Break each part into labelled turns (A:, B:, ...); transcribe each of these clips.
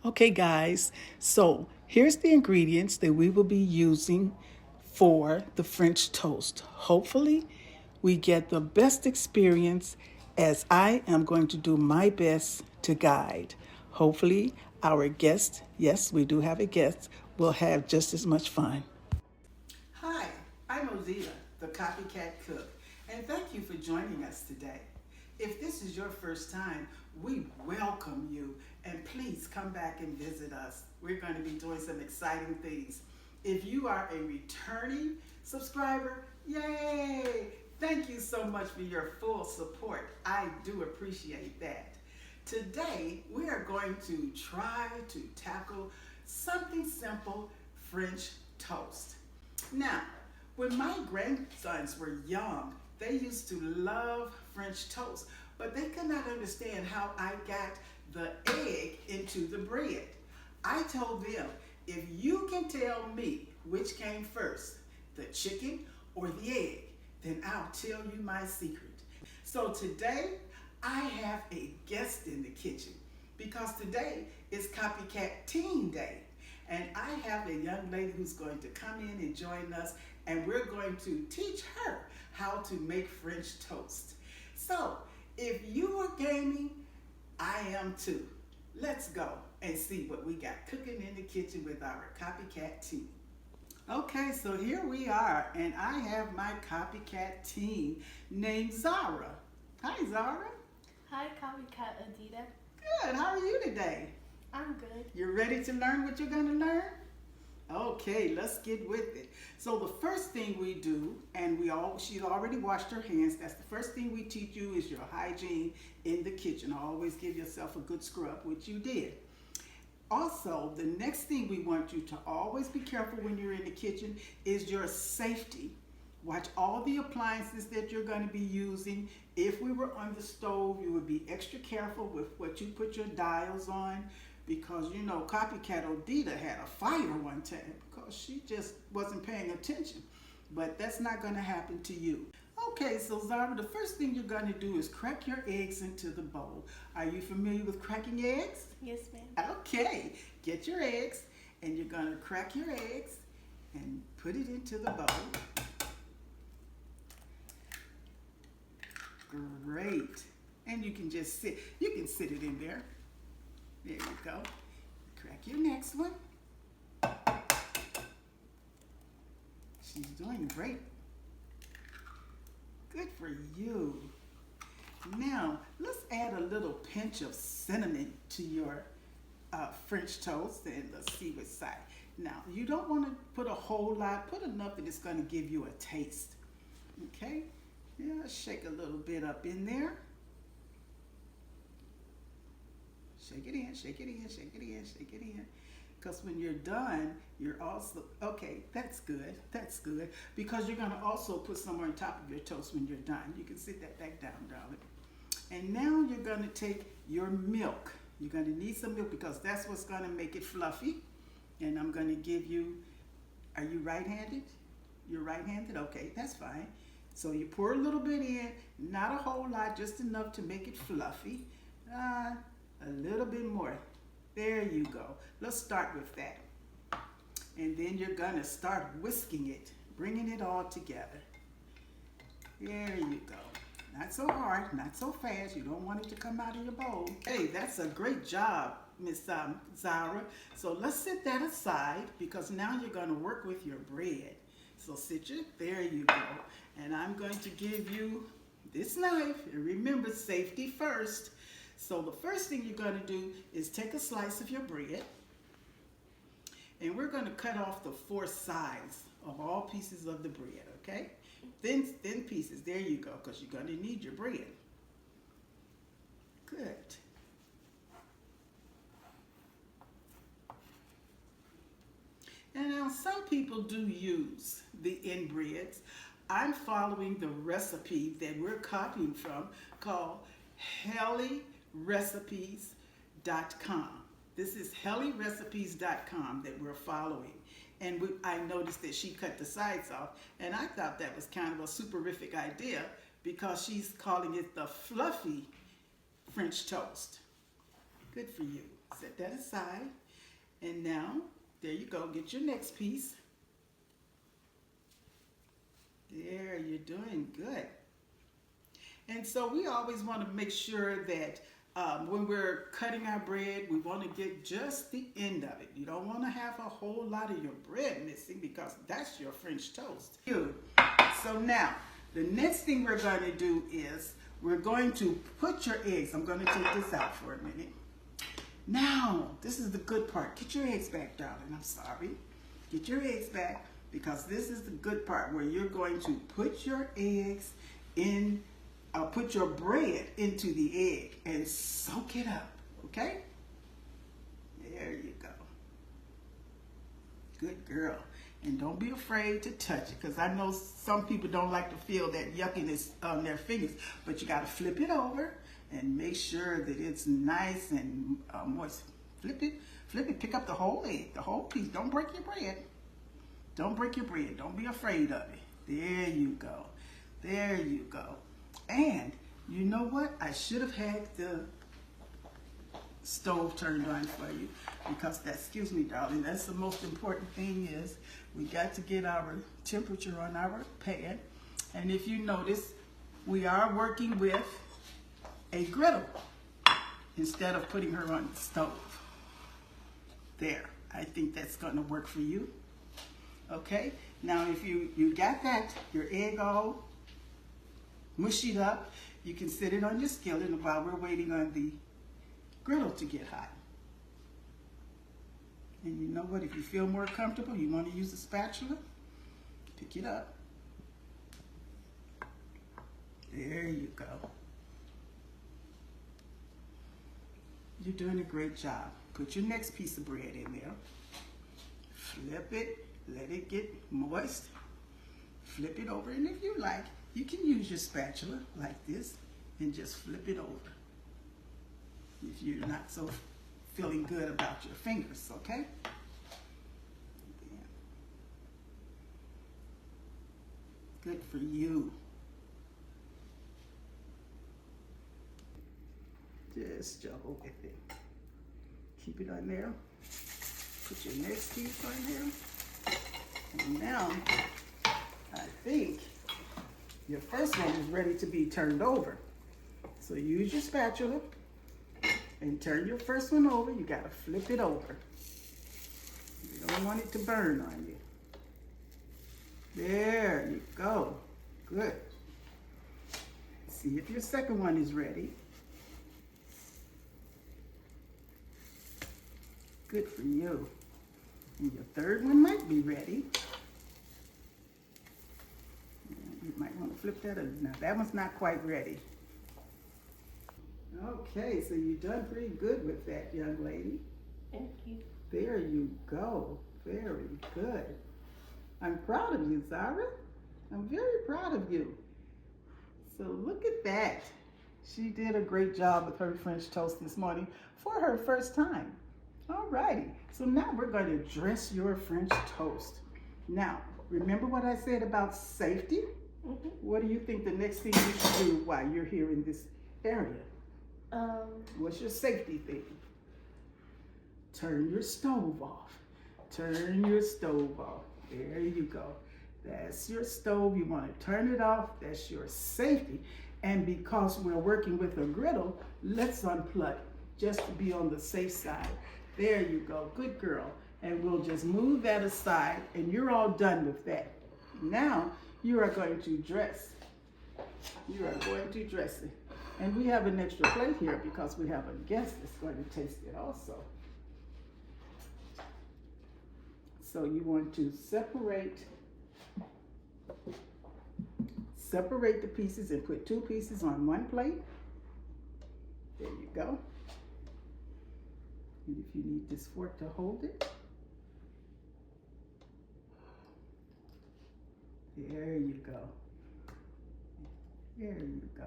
A: Okay, guys, so here's the ingredients that we will be using for the French toast. Hopefully, we get the best experience as I am going to do my best to guide. Hopefully, our guest, yes, we do have a guest, will have just as much fun. Hi, I'm Ozita, the Copycat Cook, and thank you for joining us today. If this is your first time, we welcome you, and please come back and visit us. We're going to be doing some exciting things. If you are a returning subscriber, yay! Thank you so much for your full support. I do appreciate that. Today, we are going to try to tackle something simple, French toast. Now, when my grandsons were young, they used to love French toast, but they could not understand how I got the egg into the bread. I told them, if you can tell me which came first, the chicken or the egg, then I'll tell you my secret. So today, I have a guest in the kitchen because today is Copycat Teen Day. And I have a young lady who's going to come in and join us, and we're going to teach her how to make French toast. So, if you are gaming, I am too. Let's go and see what we got cooking in the kitchen with our Copycat team. Okay, so here we are, and I have my Copycat team named Zara. Hi, Zara.
B: Hi, Copycat Adita.
A: Good. How are you today?
B: I'm good.
A: You ready to learn what you're going to learn? Okay, let's get with it. So the first thing we do, and she's already washed her hands. That's the first thing we teach you is your hygiene in the kitchen. Always give yourself a good scrub, which you did. Also, the next thing we want you to always be careful when you're in the kitchen is your safety. Watch all the appliances that you're going to be using. If we were on the stove, you would be extra careful with what you put your dials on, because you know Copycat Odita had a fire one time because she just wasn't paying attention. But that's not going to happen to you. Okay, so Zara, the first thing you're going to do is crack your eggs into the bowl. Are you familiar with cracking eggs?
B: Yes, ma'am.
A: Okay, get your eggs, and you're going to crack your eggs and put it into the bowl. Great. And you can just sit it in there. There you go. Crack your next one. She's doing great. Good for you. Now, let's add a little pinch of cinnamon to your French toast, and let's see which side. Now, you don't want to put a whole lot. Put enough that it's going to give you a taste. Okay? Yeah, shake a little bit up in there. Shake it in, shake it in, shake it in, shake it in. Because when you're done, you're also, okay, that's good, because you're gonna also put some on top of your toast when you're done. You can sit that back down, darling. And now you're gonna take your milk. You're gonna need some milk because that's what's gonna make it fluffy. And I'm gonna give you, are you right-handed? You're right-handed? Okay, that's fine. So you pour a little bit in, not a whole lot, just enough to make it fluffy. A little bit more. There you go. Let's start with that. And then you're gonna start whisking it, bringing it all together. There you go. Not so hard, not so fast. You don't want it to come out of your bowl. Hey, that's a great job, Miss Zara. So let's set that aside because now you're gonna work with your bread. So there you go. And I'm going to give you this knife. And remember, safety first. So the first thing you're going to do is take a slice of your bread, and we're going to cut off the 4 sides of all pieces of the bread, okay? Thin pieces, there you go, because you're going to need your bread. Good. And now some people do use the inbreads. I'm following the recipe that we're copying from called HealthyRecipes.com. This is HealthyRecipes.com that we're following. And I noticed that she cut the sides off, and I thought that was kind of a superific idea because she's calling it the fluffy French toast. Good for you. set that aside. And now, there you go. Get your next piece. There, you're doing good. And so we always want to make sure that when we're cutting our bread, we want to get just the end of it. You don't want to have a whole lot of your bread missing because that's your French toast. Good. So now, the next thing we're going to do is we're going to put your eggs. I'm going to take this out for a minute. Now, this is the good part. Get your eggs back, darling. I'm sorry. Get your eggs back because this is the good part where you're going to put your eggs in, put your bread into the egg and soak it up, okay? There you go. Good girl. And don't be afraid to touch it because I know some people don't like to feel that yuckiness on their fingers, but you got to flip it over and make sure that it's nice and moist. Flip it, pick up the whole egg, the whole piece. Don't break your bread. Don't break your bread. Don't be afraid of it. There you go. There you go. And you know what? I should have had the stove turned on for you because that, excuse me, darling, that's the most important thing is we got to get our temperature on our pan. And if you notice, we are working with a griddle instead of putting her on the stove. There, I think that's going to work for you. Okay, now if you got that, your egg all mushied up, you can set it on your skillet while we're waiting on the griddle to get hot. And you know what, if you feel more comfortable, you want to use a spatula, pick it up. There you go. You're doing a great job. Put your next piece of bread in there. Flip it, let it get moist. Flip it over, and if you like, you can use your spatula like this and just flip it over. If you're not so feeling good about your fingers, okay? Good for you. Just juggle with it. Keep it on there. Put your next piece on here. And now, I think your first one is ready to be turned over. So use your spatula and turn your first one over. You gotta flip it over. You don't want it to burn on you. There you go. Good. See if your second one is ready. Good for you. And your third one might be ready. You might want to flip that over. Now that one's not quite ready. Okay, so you've done pretty good with that, young lady.
B: Thank you.
A: There you go. Very good. I'm proud of you, Zara. I'm very proud of you. So look at that. She did a great job with her French toast this morning for her first time. All righty, so now we're going to dress your French toast. Now, remember what I said about safety?
B: Mm-hmm.
A: What do you think the next thing you should do while you're here in this area? What's your safety thing? Turn your stove off. Turn your stove off. There you go. That's your stove. You want to turn it off. That's your safety. And because we're working with a griddle, let's unplug it just to be on the safe side. There you go. Good girl. And we'll just move that aside and you're all done with that. Now you are going to dress. You are going to dress it. And we have an extra plate here because we have a guest that's going to taste it also. So you want to separate the pieces and put two pieces on one plate. There you go. And if you need this fork to hold it, there you go. There you go.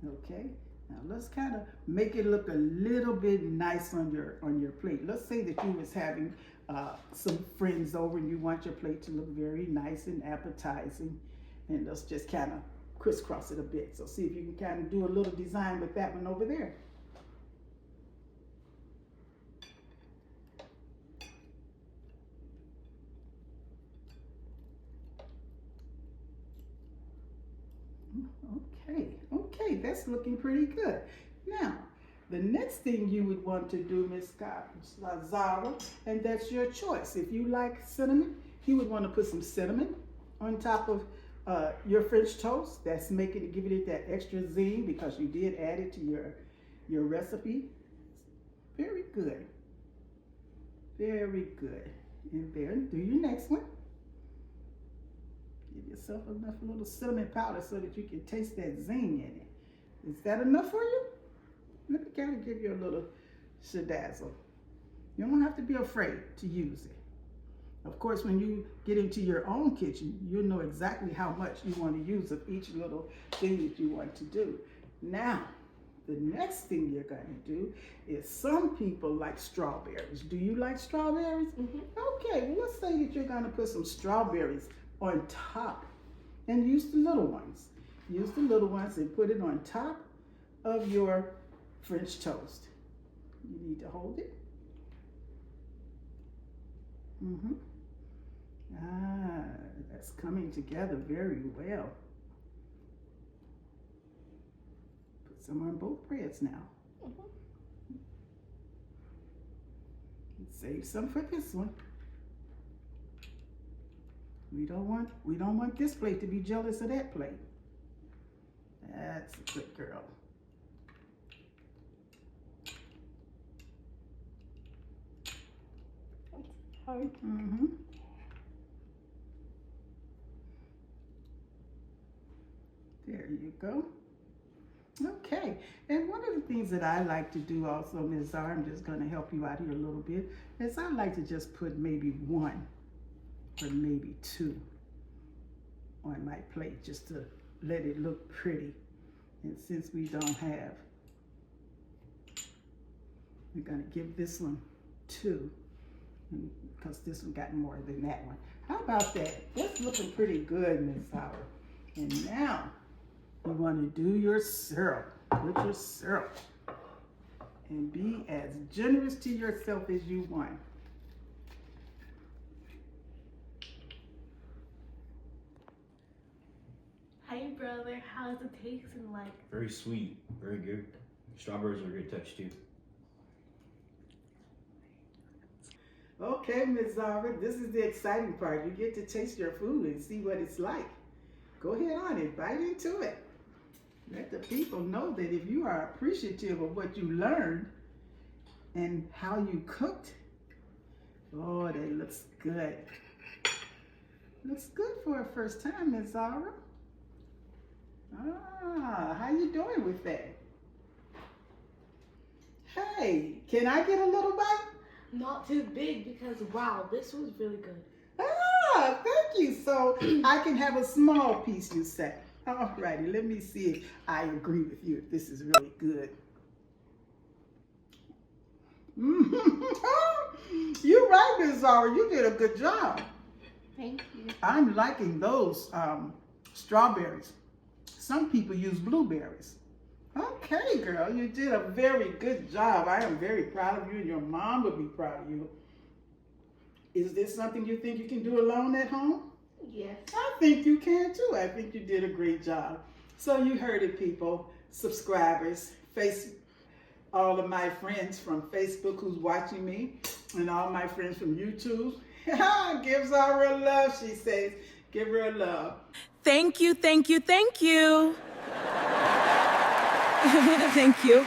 A: Okay, now let's kind of make it look a little bit nice on your plate. Let's say that you was having some friends over and you want your plate to look very nice and appetizing, and let's just kind of crisscross it a bit. So see if you can kind of do a little design with that one over there. Okay, that's looking pretty good. Now, the next thing you would want to do, Miss Zara, and that's your choice. If you like cinnamon, you would want to put some cinnamon on top of your French toast. That's giving it that extra zing because you did add it to your recipe. Very good. Very good. And then do your next one. Give yourself enough little cinnamon powder so that you can taste that zing in it. Is that enough for you? Let me kind of give you a little shadazzle. You don't have to be afraid to use it. Of course, when you get into your own kitchen, you'll know exactly how much you want to use of each little thing that you want to do. Now, the next thing you're going to do is some people like strawberries. Do you like strawberries?
B: Mm-hmm.
A: Okay, well, let's say that you're going to put some strawberries on top and use the little ones. Use the little ones and put it on top of your French toast. You need to hold it. That's coming together very well. Put some on both breads now. Save some for this one. We don't want this plate to be jealous of that plate. That's a good girl.
B: Hard.
A: There you go. Okay, and one of the things that I like to do also, Ms. Zara, I'm just going to help you out here a little bit, is I like to just put maybe one or maybe two on my plate just to let it look pretty. And since we don't have, we're going to give this one two, because this one got more than that one. How about that? That's looking pretty good, Ms. Zara. And now, you want to do your syrup. Put your syrup. And be as generous to yourself as you want.
B: Hi, brother. How's it tasting like?
C: Very sweet, very good. Strawberries are a good touch too.
A: Okay, Ms. Zara, this is the exciting part. You get to taste your food and see what it's like. Go ahead on and bite into it. Let the people know that if you are appreciative of what you learned and how you cooked, oh, that looks good. Looks good for a first time, Ms. Zara. How you doing with that? Hey, can I get a little bite?
B: Not too big because, wow, this was really good.
A: Thank you. So I can have a small piece, you say. All righty, let me see if I agree with you, if this is really good. You're right, Ms. Zara. You did a good job.
B: Thank you.
A: I'm liking those strawberries. Some people use blueberries. Okay, girl, you did a very good job. I am very proud of you, and your mom would be proud of you. Is this something you think you can do alone at home?
B: Yes.
A: I think you can too. I think you did a great job. So you heard it, people, subscribers, all of my friends from Facebook who's watching me, and all my friends from YouTube. Give Zara a love, she says. Give her a love.
D: Thank you, thank you, thank you. Thank you.